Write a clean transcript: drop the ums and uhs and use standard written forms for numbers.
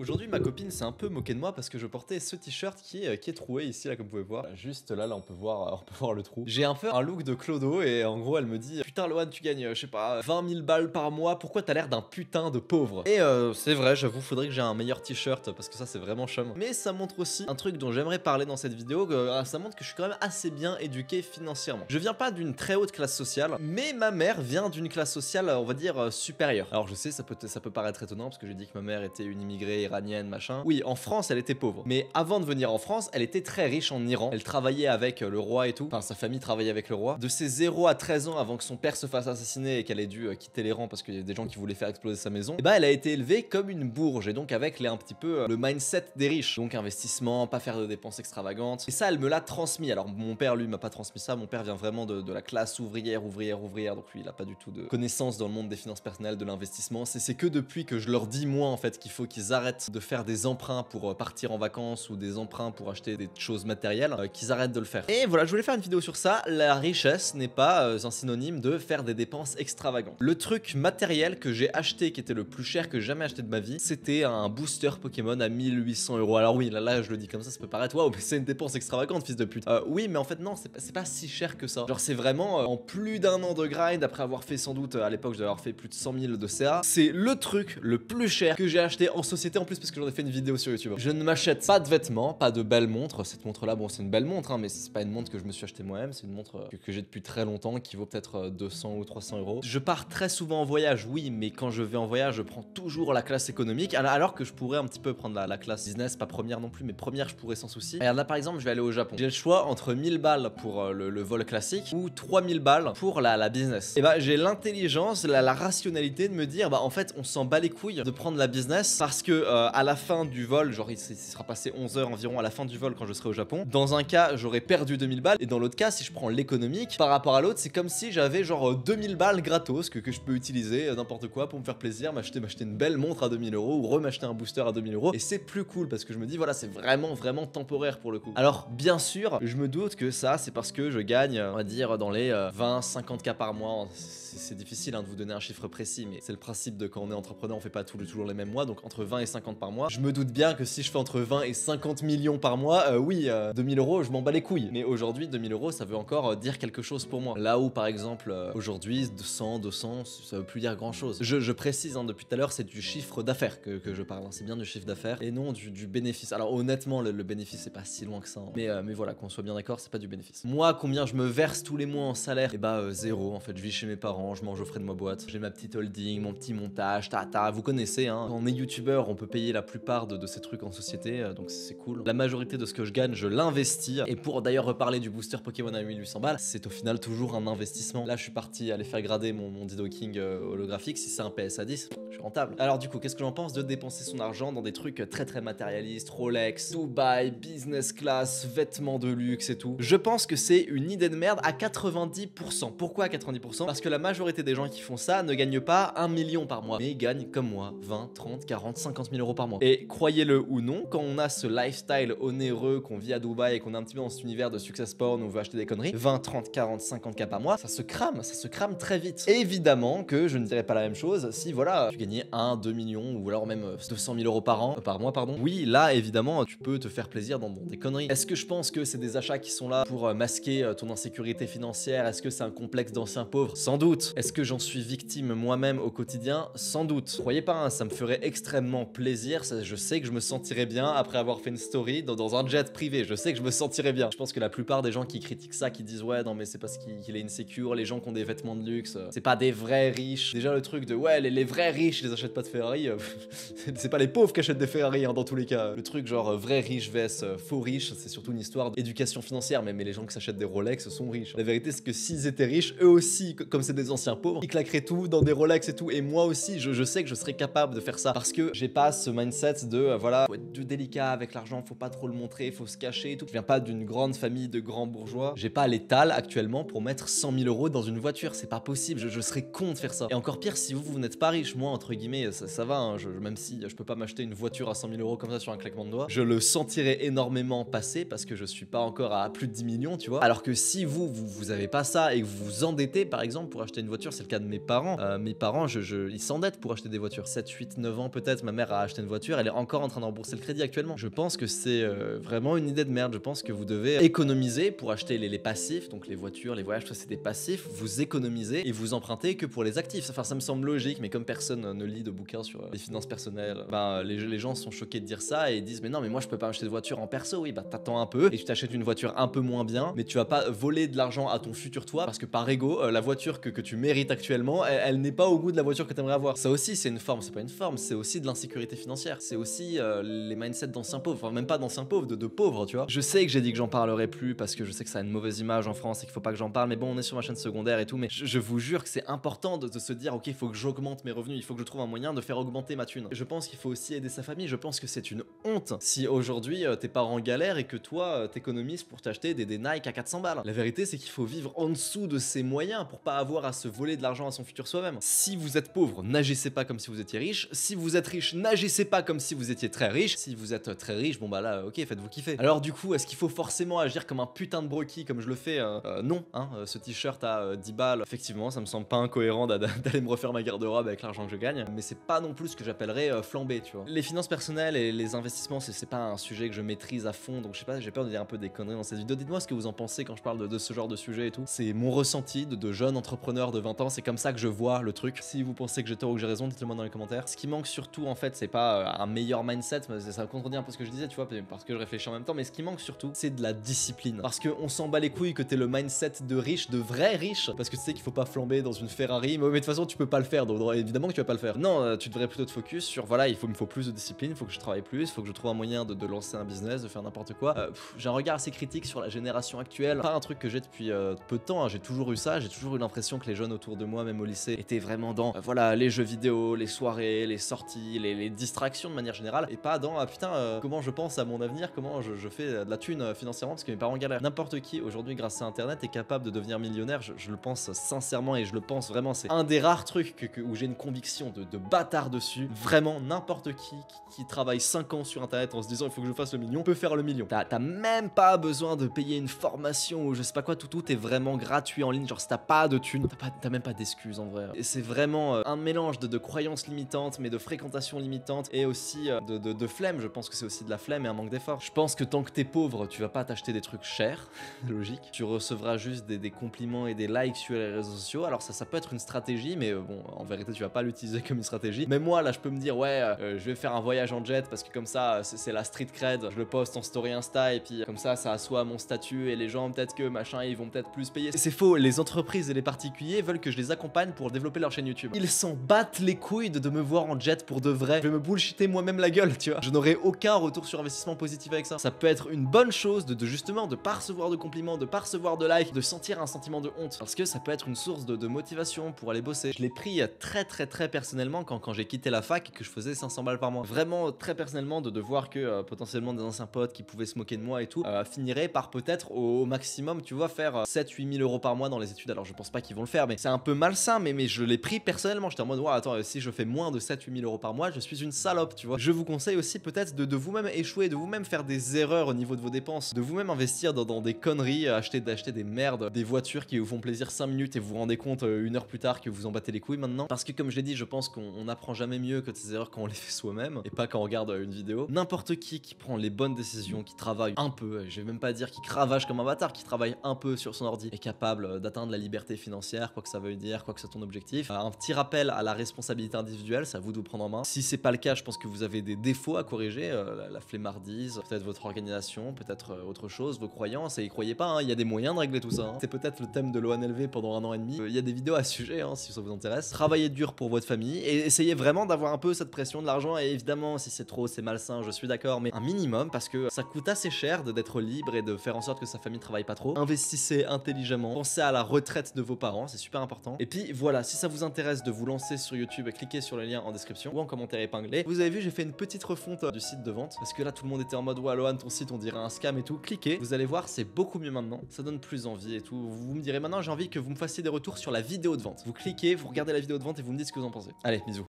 Aujourd'hui, ma copine s'est un peu moquée de moi parce que je portais ce t-shirt qui est troué ici, là, comme vous pouvez voir. Juste là, on peut voir le trou. J'ai un peu un look de clodo et en gros, elle me dit putain, Loan, tu gagnes, je sais pas, 20 000 balles par mois, pourquoi t'as l'air d'un putain de pauvre? Et c'est vrai, j'avoue, faudrait que j'ai un meilleur t-shirt parce que ça, c'est vraiment chum. Mais ça montre aussi un truc dont j'aimerais parler dans cette vidéo, ça montre que je suis quand même assez bien éduqué financièrement. Je viens pas d'une très haute classe sociale, mais ma mère vient d'une classe sociale, on va dire, supérieure. Alors je sais, ça peut paraître étonnant parce que j'ai dit que ma mère était une immigrée iranienne, machin. Oui, en France, elle était pauvre. Mais avant de venir en France, elle était très riche en Iran. Elle travaillait avec le roi et tout. Enfin, sa famille travaillait avec le roi. De ses 0 à 13 ans, avant que son père se fasse assassiner et qu'elle ait dû quitter les rangs parce qu'il y a des gens qui voulaient faire exploser sa maison, et bah elle a été élevée comme une bourge et donc avec un petit peu le mindset des riches. Donc investissement, pas faire de dépenses extravagantes. Et ça, elle me l'a transmis. Alors mon père, lui, m'a pas transmis ça. Mon père vient vraiment de la classe ouvrière. Donc lui, il a pas du tout de connaissances dans le monde des finances personnelles, de l'investissement. C'est que depuis que je leur dis, moi, en fait, qu'il faut qu'ils arrêtent de faire des emprunts pour partir en vacances ou des emprunts pour acheter des choses matérielles, qu'ils arrêtent de le faire. Et voilà, je voulais faire une vidéo sur ça. La richesse n'est pas un synonyme de faire des dépenses extravagantes. Le truc matériel que j'ai acheté, qui était le plus cher que j'ai jamais acheté de ma vie, c'était un booster Pokémon à 1800 €. Alors oui, là, je le dis comme ça peut paraître waouh, mais c'est une dépense extravagante, fils de pute. Oui, mais en fait, non, c'est pas si cher que ça. Genre, c'est vraiment en plus d'un an de grind, après avoir fait sans doute, à l'époque, je devais avoir fait plus de 100 000 de CA. C'est le truc le plus cher que j'ai acheté en société en plus, parce que j'en ai fait une vidéo sur YouTube. Je ne m'achète pas de vêtements, pas de belles montres. Cette montre là, bon, c'est une belle montre, hein, mais c'est pas une montre que je me suis acheté moi-même, c'est une montre que j'ai depuis très longtemps, qui vaut peut-être 200 ou 300 €. Je pars très souvent en voyage, oui, mais quand je vais en voyage, je prends toujours la classe économique, alors que je pourrais un petit peu prendre la classe business, pas première non plus, mais première, je pourrais sans souci. Regarde là, par exemple, je vais aller au Japon. J'ai le choix entre 1000 balles pour le vol classique ou 3000 balles pour la business. Et bah, j'ai l'intelligence, la rationalité de me dire, bah en fait, on s'en bat les couilles de prendre la business parce que à la fin du vol, genre il sera passé 11 heures environ à la fin du vol quand je serai au Japon. Dans un cas, j'aurais perdu 2000 balles et dans l'autre cas, si je prends l'économique par rapport à l'autre, c'est comme si j'avais genre 2000 balles gratos que je peux utiliser n'importe quoi pour me faire plaisir, m'acheter une belle montre à 2000 € ou m'acheter un booster à 2000 € et c'est plus cool parce que je me dis voilà, c'est vraiment temporaire pour le coup. Alors bien sûr, je me doute que ça c'est parce que je gagne, on va dire dans les 20-50K par mois. C'est difficile de vous donner un chiffre précis, mais c'est le principe de quand on est entrepreneur, on fait pas toujours les mêmes mois, donc entre 20 et 50 par mois. Je me doute bien que si je fais entre 20 et 50 millions par mois, oui, 2000 €, je m'en bats les couilles. Mais aujourd'hui, 2000 €, ça veut encore dire quelque chose pour moi. Là où, par exemple, aujourd'hui, 200, ça veut plus dire grand chose. Je précise, depuis tout à l'heure, c'est du chiffre d'affaires que je parle, c'est bien du chiffre d'affaires et non du bénéfice. Alors honnêtement, le bénéfice, c'est pas si loin que ça, mais voilà, qu'on soit bien d'accord, c'est pas du bénéfice. Moi, combien je me verse tous les mois en salaire? Et bah, zéro, en fait, je vis chez mes parents, je mange aux frais de ma boîte, j'ai ma petite holding, mon petit montage, vous connaissez, hein. Quand on est youtubeur, on peut payer la plupart de ces trucs en société, donc c'est cool. La majorité de ce que je gagne, je l'investis. Et pour d'ailleurs reparler du booster Pokémon à 1800 balles, c'est au final toujours un investissement. Là, je suis parti aller faire grader mon Dido King holographique. Si c'est un PSA 10, je suis rentable. Alors du coup, qu'est-ce que j'en pense de dépenser son argent dans des trucs très matérialistes, Rolex, Dubaï, business class, vêtements de luxe et tout? Je pense que c'est une idée de merde à 90%. Pourquoi à 90%? Parce que la majorité des gens qui font ça ne gagnent pas 1 million par mois, mais gagnent comme moi 20, 30, 40, 50 000 € par mois. Et croyez-le ou non, quand on a ce lifestyle onéreux, qu'on vit à Dubaï et qu'on est un petit peu dans cet univers de success porn où on veut acheter des conneries, 20, 30, 40, 50K par mois, ça se crame très vite. Et évidemment que je ne dirais pas la même chose si voilà, tu gagnais 1, 2 millions ou alors même 200 000 € par mois, pardon. Oui, là évidemment, tu peux te faire plaisir dans des conneries. Est-ce que je pense que c'est des achats qui sont là pour masquer ton insécurité financière? Est-ce que c'est un complexe d'ancien pauvre? Sans doute. Est-ce que j'en suis victime moi-même au quotidien? Sans doute. Croyez pas, ça me ferait extrêmement plaisir. Je sais que je me sentirais bien après avoir fait une story dans un jet privé. Je sais que je me sentirais bien. Je pense que la plupart des gens qui critiquent ça, qui disent ouais non mais c'est parce qu'il est insécure, les gens qui ont des vêtements de luxe, c'est pas des vrais riches. Déjà le truc de ouais les vrais riches ils les achètent pas de Ferrari, c'est pas les pauvres qui achètent des Ferrari dans tous les cas. Le truc genre vrai riche vs faux riche, c'est surtout une histoire d'éducation financière, mais les gens qui s'achètent des Rolex sont riches. La vérité c'est que s'ils étaient riches, eux aussi, comme c'est des anciens pauvres, ils claqueraient tout dans des Rolex et tout. Et moi aussi, je sais que je serais capable de faire ça parce que j'ai pas ce mindset de voilà, faut être délicat avec l'argent, faut pas trop le montrer, faut se cacher et tout. Je viens pas d'une grande famille de grands bourgeois. J'ai pas l'étal actuellement pour mettre 100 000 € dans une voiture, c'est pas possible. Je serais con de faire ça. Et encore pire, si vous n'êtes pas riche, moi entre guillemets, ça va. Même si je peux pas m'acheter une voiture à 100 000 € comme ça sur un claquement de doigts, je le sentirais énormément passer parce que je suis pas encore à plus de 10 millions, tu vois. Alors que si vous avez pas ça et que vous vous endettez par exemple pour acheter une voiture, c'est le cas de mes parents. Mes parents, ils s'endettent pour acheter des voitures. 7, 8, 9 ans peut-être, ma mère a acheté une voiture, elle est encore en train de rembourser le crédit actuellement. Je pense que c'est vraiment une idée de merde. Je pense que vous devez économiser pour acheter les passifs, donc les voitures, les voyages, ça c'est des passifs. Vous économisez et vous empruntez que pour les actifs. Enfin, ça me semble logique, mais comme personne ne lit de bouquins sur les finances personnelles, ben, les gens sont choqués de dire ça et ils disent mais non, mais moi je peux pas acheter de voiture en perso. Oui, bah t'attends un peu et tu t'achètes une voiture un peu moins bien, mais tu vas pas voler de l'argent à ton futur toi parce que par ego, la voiture que tu mérites actuellement, elle n'est pas au goût de la voiture que t'aimerais avoir. Ça aussi, c'est une forme, c'est pas une forme, c'est aussi de l'insécurité financière. C'est aussi les mindsets d'anciens pauvres, enfin même pas d'anciens pauvres, de pauvres, tu vois. Je sais que j'ai dit que j'en parlerai plus parce que je sais que ça a une mauvaise image en France et qu'il faut pas que j'en parle, mais bon, on est sur ma chaîne secondaire et tout, mais je vous jure que c'est important de se dire, ok, il faut que j'augmente mes revenus, il faut que je trouve un moyen de faire augmenter ma thune. Je pense qu'il faut aussi aider sa famille, je pense que c'est une honte si aujourd'hui tes parents galèrent et que toi t'économises pour t'acheter des Nike à 400 balles. La vérité, c'est qu'il faut vivre en dessous de ses moyens pour pas avoir à se voler de l'argent à son futur soi-même. Si vous êtes pauvre, n'agissez pas comme si vous étiez riche. Si vous êtes riche, n'agissez pas comme si vous étiez très riche. Si vous êtes très riche, bon bah là, ok, faites-vous kiffer. Alors du coup, est-ce qu'il faut forcément agir comme un putain de broki comme je le fais? Non, hein, ce t-shirt à 10 balles, effectivement, ça me semble pas incohérent d'aller me refaire ma garde-robe avec l'argent que je gagne, mais c'est pas non plus ce que j'appellerais flamber, tu vois. Les finances personnelles et les investissements, c'est pas un sujet que je maîtrise à fond, donc je sais pas, j'ai peur de dire un peu des conneries dans cette vidéo. Dites-moi ce que vous en pensez quand je parle de ce genre de sujet et tout. C'est mon ressenti de jeune entrepreneur de 20 ans, c'est comme ça que je vois le truc. Si vous pensez que j'ai tort ou que j'ai raison, dites-le moi dans les commentaires. Ce qui manque surtout, en fait, c'est pas un meilleur mindset, mais ça contredit un peu ce que je disais, tu vois, parce que je réfléchis en même temps, mais ce qui manque surtout, c'est de la discipline. Parce qu'on s'en bat les couilles que t'aies le mindset de riche, de vrai riche, parce que tu sais qu'il faut pas flamber dans une Ferrari, mais de toute façon, tu peux pas le faire, donc évidemment que tu vas pas le faire. Non, tu devrais plutôt te focus sur, voilà, il me faut plus de discipline, il faut que je travaille plus, il faut que je trouve un moyen de lancer un business, de faire n'importe quoi. J'ai un regard assez critique sur la génération actuelle, pas un truc que j'ai depuis peu de temps, hein. J'ai toujours eu ça, j'ai toujours eu l'impression que les jeunes autour de moi, même au lycée, étaient vraiment dans, voilà, les jeux vidéo, les soirées, les sorties, les distractions de manière générale, et pas dans, putain, comment je pense à mon avenir, comment je fais de la thune financièrement parce que mes parents galèrent. N'importe qui aujourd'hui, grâce à internet, est capable de devenir millionnaire, je le pense sincèrement et je le pense vraiment, c'est un des rares trucs où j'ai une conviction de bâtard dessus. Vraiment, n'importe qui travaille 5 ans sur internet en se disant il faut que je fasse le million, peut faire le million. T'as même pas besoin de payer une formation ou je sais pas quoi, tout est vraiment gratuit en ligne, genre si t'as pas de thune, t'as même pas d'excuses en vrai. Et c'est vraiment un mélange de croyances limitantes, mais de fréquentation limitante et aussi de flemme. Je pense que c'est aussi de la flemme et un manque d'effort. Je pense que tant que t'es pauvre, tu vas pas t'acheter des trucs chers, logique. Tu recevras juste des compliments et des likes sur les réseaux sociaux. Alors ça peut être une stratégie, mais bon, en vérité, tu vas pas l'utiliser comme une stratégie. Mais moi, là, je peux me dire, ouais, je vais faire un voyage en jet parce que comme ça, c'est la street cred. Je le poste en story Insta et puis comme ça assoit mon statut et les gens, peut-être que machin, ils vont peut-être plus payer. C'est faux. Les entreprises et les particuliers veulent que je les accompagne pour développer leur chaîne YouTube. Ils s'en battent les couilles de me voir en jet pour de vrai. Je vais me bullshiter moi-même la gueule, tu vois. Je n'aurai aucun retour sur investissement positif avec ça. Ça peut être une bonne chose de justement de pas recevoir de compliments, de pas recevoir de likes, de sentir un sentiment de honte. Parce que ça peut être une source de motivation pour aller bosser. Je l'ai pris très personnellement quand j'ai quitté la fac et que je faisais 500 balles par mois. Vraiment très personnellement de voir que potentiellement des anciens potes qui pouvaient se moquer de moi et tout finiraient par peut-être au maximum, tu vois, faire 7-8 000 euros par mois dans les études. Alors je pense pas qu'ils vont le faire, mais c'est un peu malsain, mais je l'ai pris personnellement. J'étais en mode, ouais, attends, si je fais moins de 7-8 000 euros par mois, je suis une salope, tu vois. Je vous conseille aussi peut-être de vous-même échouer, de vous-même faire des erreurs au niveau de vos dépenses, de vous-même investir dans des conneries, acheter des merdes, des voitures qui vous font plaisir 5 minutes et vous vous rendez compte 1 heure plus tard que vous en battez les couilles maintenant. Parce que comme je l'ai dit, je pense qu'on apprend jamais mieux que de ses erreurs quand on les fait soi-même et pas quand on regarde une vidéo. N'importe qui prend les bonnes décisions, qui travaille un peu, je vais même pas dire qui cravache comme un bâtard, qui travaille un peu sur son ordi, est capable d'atteindre la liberté financière, quoi que ça veuille dire, quoi que soit ton objectif. Un petit rappel à la responsabilité individuelle, c'est à vous de vous prendre en main. Si c'est pas le cas, je pense que vous avez des défauts à corriger, la flemmardise, peut-être votre organisation, peut-être autre chose, vos croyances, et y croyez pas, hein, il y a des moyens de régler tout ça. Hein. C'est peut-être le thème de l'ONLV pendant 1 an et demi. Il y a des vidéos à ce sujet, hein, si ça vous intéresse. Travaillez dur pour votre famille et essayez vraiment d'avoir un peu cette pression de l'argent. Et évidemment, si c'est trop, c'est malsain, je suis d'accord, mais un minimum parce que ça coûte assez cher d'être libre et de faire en sorte que sa famille travaille pas trop. Investissez intelligemment, pensez à la retraite de vos parents, c'est super important. Et puis voilà, si ça vous intéresse de vous lancer sur YouTube, cliquez sur le lien en description ou en commentaire épinglé. Vous avez vu, j'ai fait une petite refonte du site de vente parce que là tout le monde était en mode ouais, Lohan, ton site on dirait un scam et tout. Cliquez, vous allez voir, c'est beaucoup mieux maintenant, ça donne plus envie et tout. Vous me direz maintenant, j'ai envie que vous me fassiez des retours sur la vidéo de vente. Vous cliquez, vous regardez la vidéo de vente et vous me dites ce que vous en pensez. Allez, bisous.